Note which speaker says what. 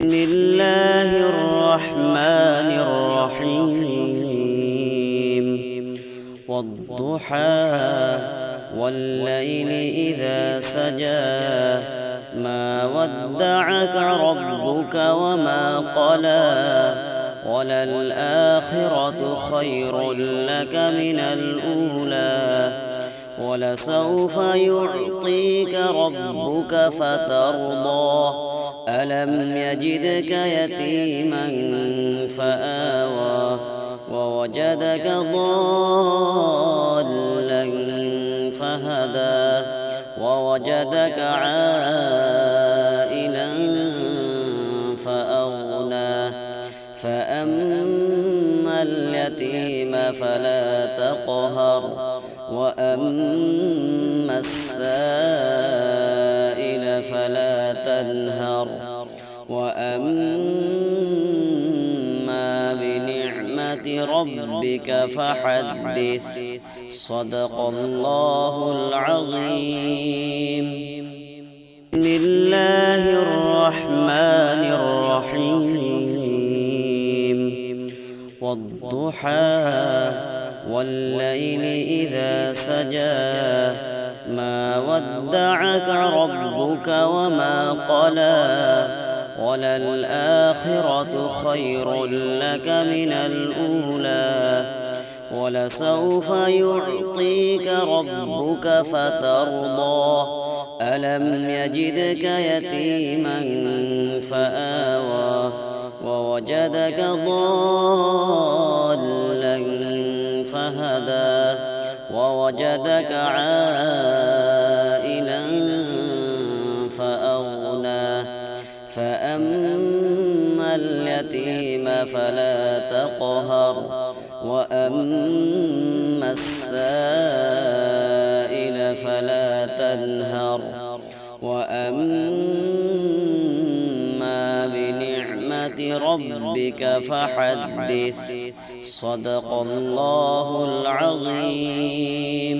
Speaker 1: بسم الله الرحمن الرحيم والضحى والليل إذا سجى ما ودعك ربك وما قلى وللآخرة خير لك من الأولى ولسوف يعطيك ربك فترضى ألم يجدك يتيما فآوى ووجدك ضالا فهدى ووجدك عائلا فأغنى فأما اليتيم فلا تقهر وأما السائل فلا تنهر وأما بنعمة ربك فحدث صدق الله العظيم. بسم الله الرحمن الرحيم والضحى والليل إذا سجى ما ودعك ربك وما قلى وللآخرة خير لك من الأولى ولسوف يعطيك ربك فترضى ألم يجدك يتيما فآوى ووجدك ضالا فهدى ووجدك عائلا فأغنى فأما اليتيم فلا تقهر وأما السائل فلا تنهر وأما بنعمة ربك فحدث صدق الله العظيم.